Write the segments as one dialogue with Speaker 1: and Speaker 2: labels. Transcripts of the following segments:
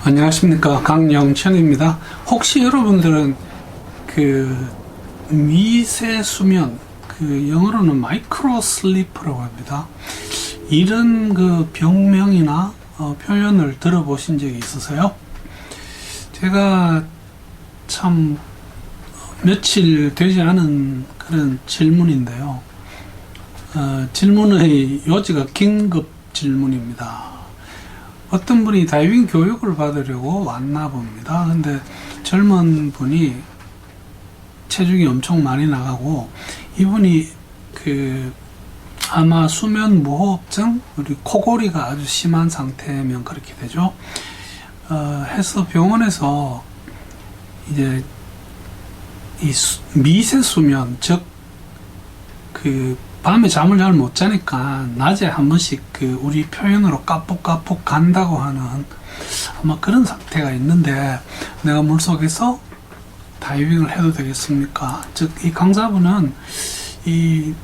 Speaker 1: 안녕하십니까, 강영천입니다. 혹시 여러분들은 그 미세 수면, 그 영어로는 마이크로 슬리프라고 합니다. 이런 그 병명이나 표현을 들어보신 적이 있으세요? 제가 참 며칠 되지 않은 그런 질문인데요. 질문의 요지가 긴급 질문입니다. 어떤 분이 다이빙 교육을 받으려고 왔나 봅니다. 근데 젊은 분이 체중이 엄청 많이 나가고, 이분이 아마 수면 무호흡증, 우리 코골이가 아주 심한 상태면 그렇게 되죠. 해서 병원에서 이제 이 미세 수면, 즉 밤에 잠을 잘 못 자니까 낮에 한 번씩 우리 표현으로 까푹까푹 간다고 하는 아마 그런 상태가 있는데, 내가 물속에서 다이빙을 해도 되겠습니까? 즉, 이 강사분은 이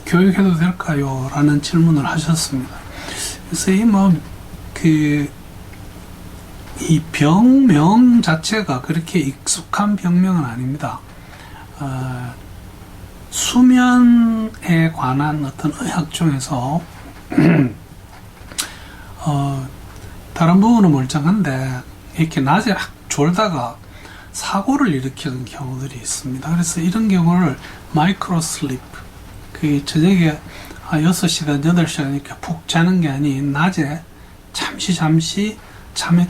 Speaker 1: 교육해도 될까요? 라는 질문을 하셨습니다. 그래서 이 병명 자체가 그렇게 익숙한 병명은 아닙니다. 수면에 관한 어떤 의학 중에서 다른 부분은 멀쩡한데 이렇게 낮에 졸다가 사고를 일으키는 경우들이 있습니다. 그래서 이런 경우를 마이크로 슬리프, 저녁에 6시간, 8시간 이렇게 푹 자는 게 아닌 낮에 잠시 잠에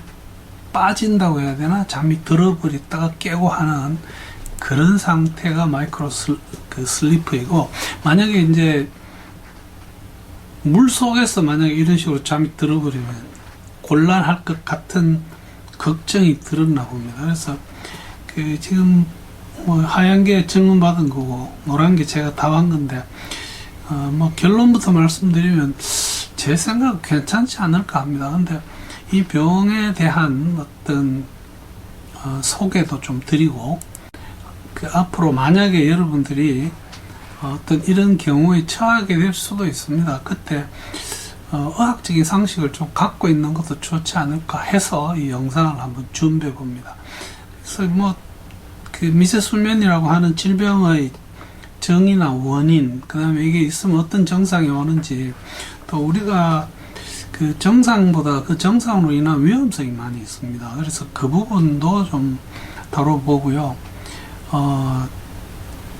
Speaker 1: 빠진다고 해야 되나? 잠이 들어버렸다가 깨고 하는 그런 상태가 마이크로 슬리프이고, 만약에 이제 물 속에서 만약에 이런 식으로 잠이 들어버리면 곤란할 것 같은 걱정이 들었나 봅니다. 그래서 지금 하얀 게 질문 받은 거고 노란 게 제가 답한 건데, 결론부터 말씀드리면 제 생각 괜찮지 않을까 합니다. 근데 이 병에 대한 어떤 소개도 좀 드리고, 앞으로 만약에 여러분들이 어떤 이런 경우에 처하게 될 수도 있습니다. 그때 의학적인 상식을 좀 갖고 있는 것도 좋지 않을까 해서 이 영상을 한번 준비해 봅니다. 그래서 미세수면이라고 하는 질병의 정의나 원인, 그 다음에 이게 있으면 어떤 증상이 오는지, 또 우리가 정상보다 정상으로 인한 위험성이 많이 있습니다. 그래서 그 부분도 좀 다뤄보고요.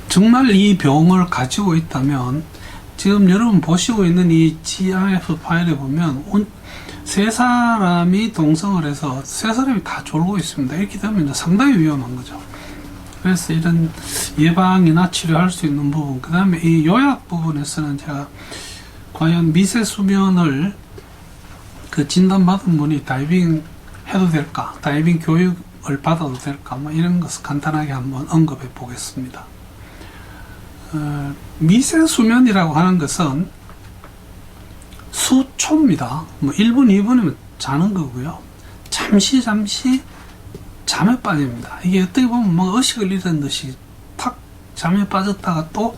Speaker 1: 정말 이 병을 가지고 있다면, 지금 여러분 보시고 있는 이 GIF 파일에 보면 세 사람이 동성을 해서 세 사람이 다 졸고 있습니다. 이렇게 되면 상당히 위험한 거죠. 그래서 이런 예방이나 치료할 수 있는 부분, 그 다음에 이 요약 부분에서는 제가 과연 미세 수면을 진단받은 분이 다이빙 해도 될까, 다이빙 교육을 받아도 될까, 이런 것을 간단하게 한번 언급해 보겠습니다. 미세 수면이라고 하는 것은 수초입니다. 1분, 2분이면 자는 거고요. 잠시 잠에 빠집니다. 이게 어떻게 보면 의식을 잃은 듯이 탁 잠에 빠졌다가 또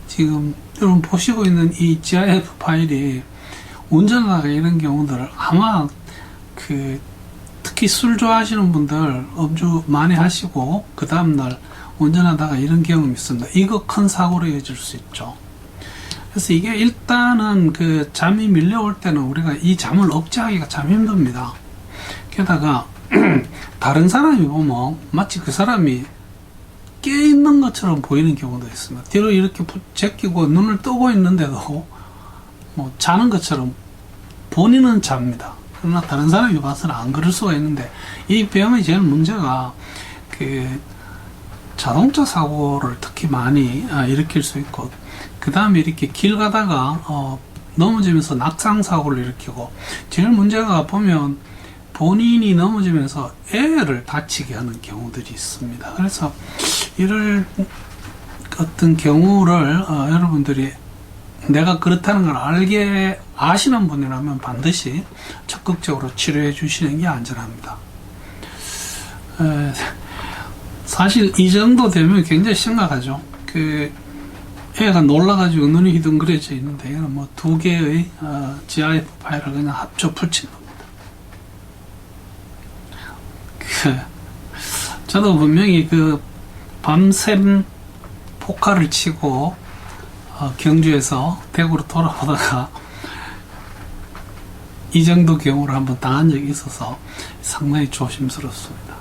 Speaker 1: 지금 여러분 보시고 있는 이 GIF 파일이 운전하다가 이런 경우들, 아마 특히 술 좋아하시는 분들 음주 많이 하시고 그 다음날 운전하다가 이런 경험이 있습니다. 이거 큰 사고로 이어질 수 있죠. 그래서 이게 일단은 잠이 밀려올 때는 우리가 이 잠을 억제하기가 참 힘듭니다. 게다가 다른 사람이 보면 마치 그 사람이 깨있는 것처럼 보이는 경우도 있습니다. 뒤로 이렇게 제끼고 눈을 뜨고 있는데도 자는 것처럼 본인은 잡니다. 그러나 다른 사람이 봐서는 안 그럴 수가 있는데, 이 병의 제일 문제가 자동차 사고를 특히 많이 일으킬 수 있고, 그 다음에 이렇게 길 가다가 넘어지면서 낙상 사고를 일으키고, 제일 문제가 보면 본인이 넘어지면서 애를 다치게 하는 경우들이 있습니다. 그래서 이럴 어떤 경우를 여러분들이 내가 그렇다는 걸 아시는 분이라면 반드시 적극적으로 치료해 주시는 게 안전합니다. 사실 이 정도 되면 굉장히 심각하죠. 애가 놀라가지고 눈이 휘둥그레져 있는데, 이건 두 개의 GIF 파일을 그냥 합쳐 붙인 겁니다. 저도 분명히 그 밤샘 포카를 치고 경주에서 대구로 돌아오다가 이 정도 경우를 한번 당한 적이 있어서 상당히 조심스럽습니다.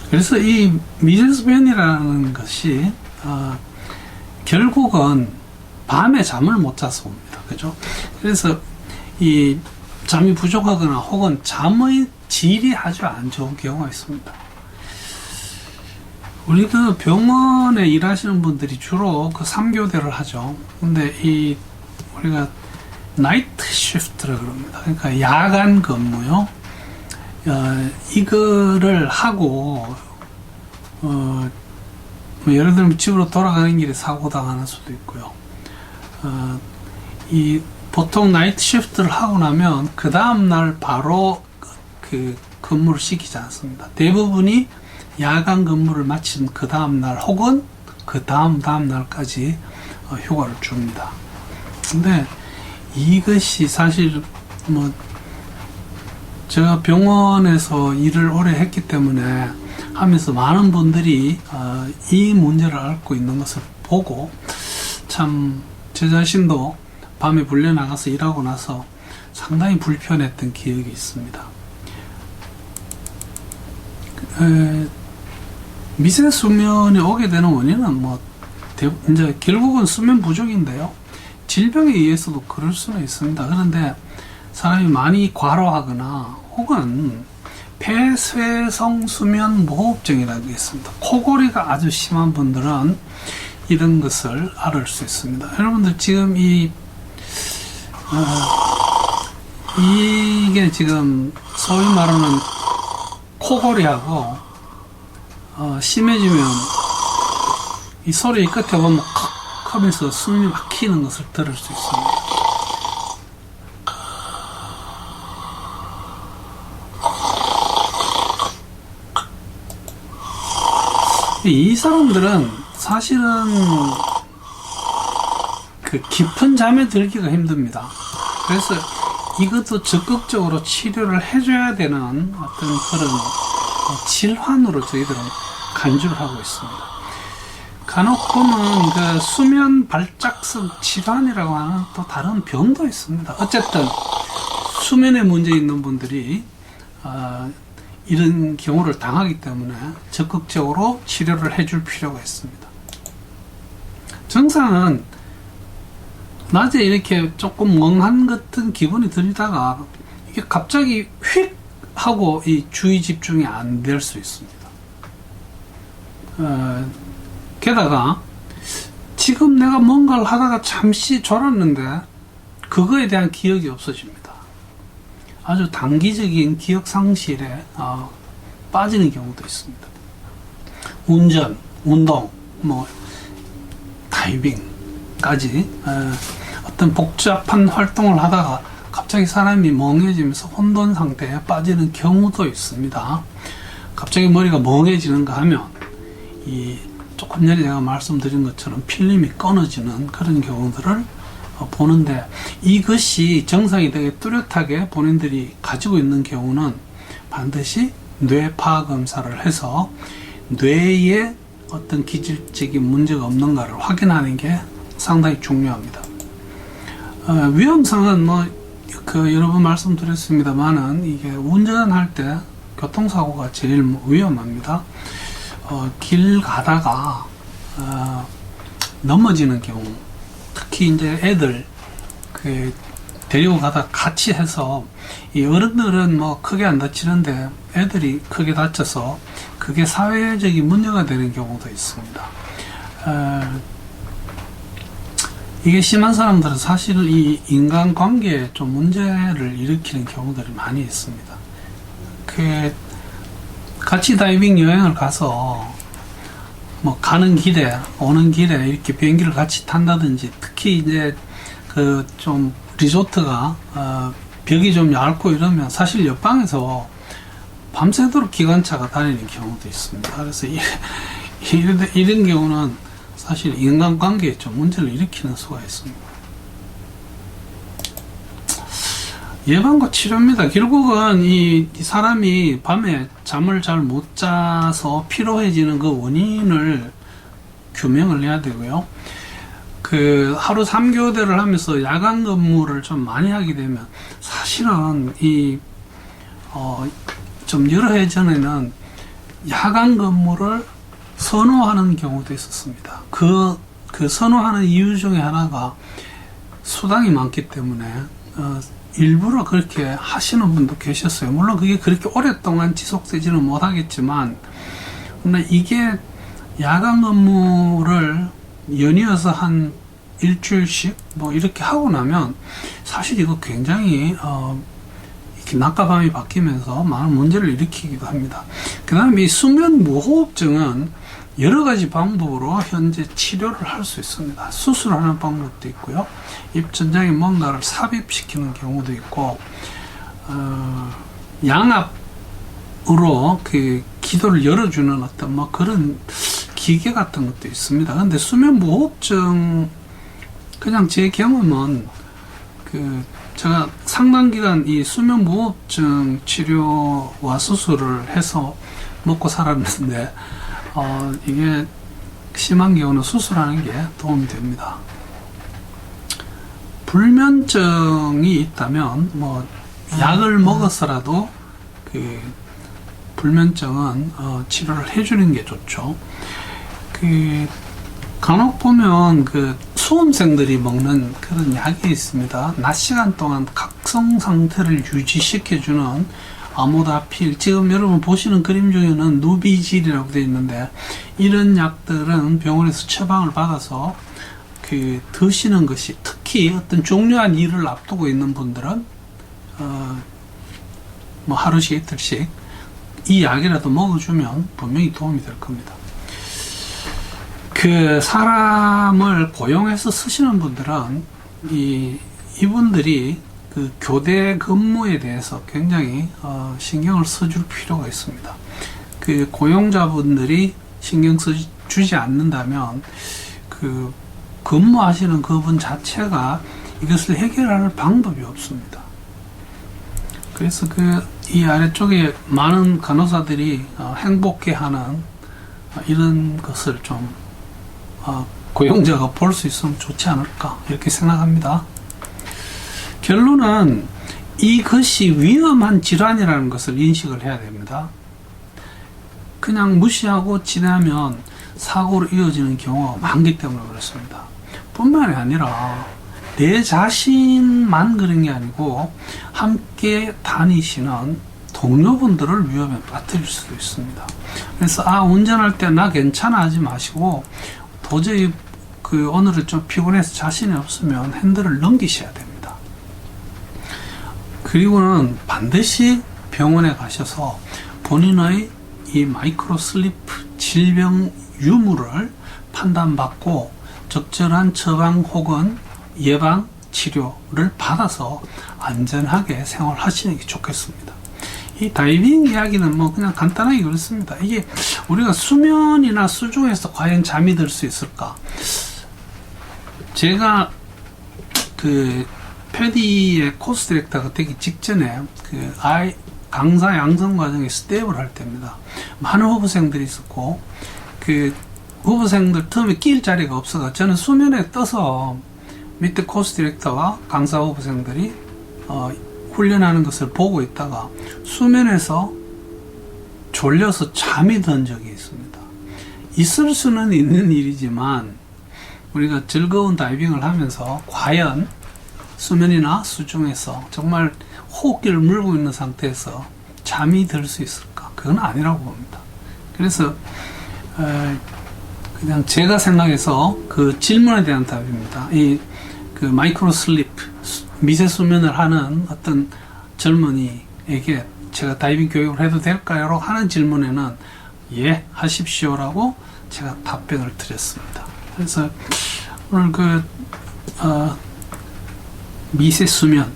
Speaker 1: 그래서 이 미세수면이라는 것이 결국은 밤에 잠을 못 자서 옵니다. 그죠? 그래서 이 잠이 부족하거나 혹은 잠의 질이 아주 안 좋은 경우가 있습니다. 우리 그 병원에 일하시는 분들이 주로 그 3교대를 하죠. 근데 이 우리가 나이트 시프트라 그럽니다. 그러니까 야간 근무요. 이거를 하고 뭐 예를 들면 집으로 돌아가는 길에 사고 당하는 수도 있고요. 이 보통 나이트 시프트를 하고 나면 그 다음날 바로 그 근무를 시키지 않습니다. 대부분이 야간 근무를 마친 그 다음날 혹은 그 다음날까지 휴가를 줍니다. 근데 이것이 사실 뭐 제가 병원에서 일을 오래 했기 때문에 하면서 많은 분들이 이 문제를 앓고 있는 것을 보고 참 제 자신도 밤에 불려 나가서 일하고 나서 상당히 불편했던 기억이 있습니다. 미세 수면이 오게 되는 원인은 뭐 이제 결국은 수면 부족인데요. 질병에 의해서도 그럴 수는 있습니다. 그런데 사람이 많이 과로하거나 혹은 폐쇄성 수면 무호흡증이라는 게 있습니다. 코골이가 아주 심한 분들은 이런 것을 앓을 수 있습니다. 여러분들 지금 이게 지금 소위 말하는 코골이하고 심해지면 이 소리 끝에 보면 컥 하면서 숨이 막히는 것을 들을 수 있습니다. 이 사람들은 사실은 그 깊은 잠에 들기가 힘듭니다. 그래서 이것도 적극적으로 치료를 해줘야 되는 어떤 그런 질환으로 저희들은 간주를 하고 있습니다. 간혹 보면 그 수면 발작성 질환이라고 하는 또 다른 병도 있습니다. 어쨌든 수면에 문제 있는 분들이 이런 경우를 당하기 때문에 적극적으로 치료를 해줄 필요가 있습니다. 증상은 낮에 이렇게 조금 멍한 같은 기분이 들다가 이게 갑자기 휙 하고 이 주의 집중이 안 될 수 있습니다. 게다가 지금 내가 뭔가를 하다가 잠시 졸았는데 그거에 대한 기억이 없어집니다. 아주 단기적인 기억 상실에 빠지는 경우도 있습니다. 운전, 운동, 다이빙까지 어떤 복잡한 활동을 하다가 갑자기 사람이 멍해지면서 혼돈 상태에 빠지는 경우도 있습니다. 갑자기 머리가 멍해지는가 하면 조금 전에 제가 말씀드린 것처럼 필름이 끊어지는 그런 경우들을 보는데, 이것이 정상이 되게 뚜렷하게 본인들이 가지고 있는 경우는 반드시 뇌파 검사를 해서 뇌에 어떤 기질적인 문제가 없는가를 확인하는 게 상당히 중요합니다. 위험성은 여러 번 말씀드렸습니다만은 이게 운전할 때 교통사고가 제일 위험합니다. 길 가다가 넘어지는 경우, 특히 이제 애들 데리고 가다 같이 해서 이 어른들은 크게 안 다치는데 애들이 크게 다쳐서 그게 사회적인 문제가 되는 경우도 있습니다. 이게 심한 사람들은 사실은 이 인간관계에 좀 문제를 일으키는 경우들이 많이 있습니다. 같이 다이빙 여행을 가서 가는 길에 오는 길에 이렇게 비행기를 같이 탄다든지, 특히 이제 좀 리조트가 벽이 좀 얇고 이러면 사실 옆방에서 밤새도록 기관차가 다니는 경우도 있습니다. 그래서 이런 경우는 사실 인간관계에 좀 문제를 일으키는 수가 있습니다. 예방과 치료입니다. 결국은 이 사람이 밤에 잠을 잘 못 자서 피로해지는 그 원인을 규명을 해야 되고요. 그 하루 3교대를 하면서 야간 근무를 좀 많이 하게 되면 사실은 좀 여러 해 전에는 야간 근무를 선호하는 경우도 있었습니다. 그 선호하는 이유 중에 하나가 수당이 많기 때문에 일부러 그렇게 하시는 분도 계셨어요. 물론 그게 그렇게 오랫동안 지속되지는 못하겠지만, 근데 이게 야간 근무를 연이어서 한 일주일씩 뭐 이렇게 하고 나면 사실 이거 굉장히 이렇게 낮과 밤이 바뀌면서 많은 문제를 일으키기도 합니다. 그 다음에 이 수면 무호흡증은 여러 가지 방법으로 현재 치료를 할 수 있습니다. 수술하는 방법도 있고요. 입천장에 뭔가를 삽입시키는 경우도 있고, 양압으로 그 기도를 열어주는 어떤 뭐 그런 기계 같은 것도 있습니다. 근데 수면 무호흡증, 그냥 제 경험은 제가 상당 기간 이 수면 무호흡증 치료와 수술을 해서 먹고 살았는데, 이게 심한 경우는 수술하는 게 도움이 됩니다. 불면증이 있다면 뭐 약을 먹어서라도 그 불면증은 치료를 해주는 게 좋죠. 간혹 보면 수험생들이 먹는 그런 약이 있습니다. 낮 시간 동안 각성 상태를 유지시켜주는 아모다필, 지금 여러분 보시는 그림 중에는 누비질이라고 되어 있는데, 이런 약들은 병원에서 처방을 받아서 드시는 것이, 특히 어떤 중요한 일을 앞두고 있는 분들은 뭐 하루씩 이틀씩 이 약이라도 먹어주면 분명히 도움이 될 겁니다. 사람을 고용해서 쓰시는 분들은 이분들이 교대 근무에 대해서 굉장히 신경을 써줄 필요가 있습니다. 고용자분들이 신경 써주지 않는다면 근무하시는 그분 자체가 이것을 해결할 방법이 없습니다. 그래서 이 아래쪽에 많은 간호사들이 행복해하는 이런 것을 좀 고용자가 볼 수 있으면 좋지 않을까 이렇게 생각합니다. 결론은 이것이 위험한 질환이라는 것을 인식을 해야 됩니다. 그냥 무시하고 지나면 사고로 이어지는 경우가 많기 때문에 그렇습니다. 뿐만이 아니라 내 자신만 그런 게 아니고 함께 다니시는 동료분들을 위험에 빠뜨릴 수도 있습니다. 그래서 운전할 때 나 괜찮아 하지 마시고, 도저히 오늘은 좀 피곤해서 자신이 없으면 핸들을 넘기셔야 됩니다. 그리고는 반드시 병원에 가셔서 본인의 이 마이크로 슬리프 질병 유무를 판단받고 적절한 처방 혹은 예방 치료를 받아서 안전하게 생활하시는 게 좋겠습니다. 이 다이빙 이야기는 뭐 그냥 간단하게 그렇습니다. 이게 우리가 수면이나 수중에서 과연 잠이 들 수 있을까? 제가 패디의 코스 디렉터가 되기 직전에 강사 양성 과정에 스텝을 할 때입니다. 많은 후보생들이 있었고, 후보생들 틈에 끼일 자리가 없어서 저는 수면에 떠서 밑에 코스 디렉터와 강사 후보생들이 훈련하는 것을 보고 있다가 수면에서 졸려서 잠이 든 적이 있습니다. 있을 수는 있는 일이지만 우리가 즐거운 다이빙을 하면서 과연 수면이나 수중에서 정말 호흡기를 물고 있는 상태에서 잠이 들 수 있을까? 그건 아니라고 봅니다. 그래서 그냥 제가 생각해서 그 질문에 대한 답입니다. 마이크로 슬리프, 미세 수면을 하는 어떤 젊은이에게 제가 다이빙 교육을 해도 될까요? 하는 질문에는 예, 하십시오라고 제가 답변을 드렸습니다. 그래서 오늘 미세 수면,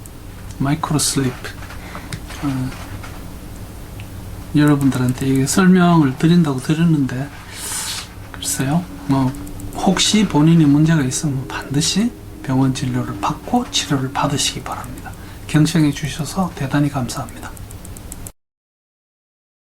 Speaker 1: 마이크로 슬리프, 여러분들한테 이게 설명을 드린다고 들었는데, 글쎄요, 혹시 본인이 문제가 있으면 반드시 병원 진료를 받고 치료를 받으시기 바랍니다. 경청해 주셔서 대단히 감사합니다.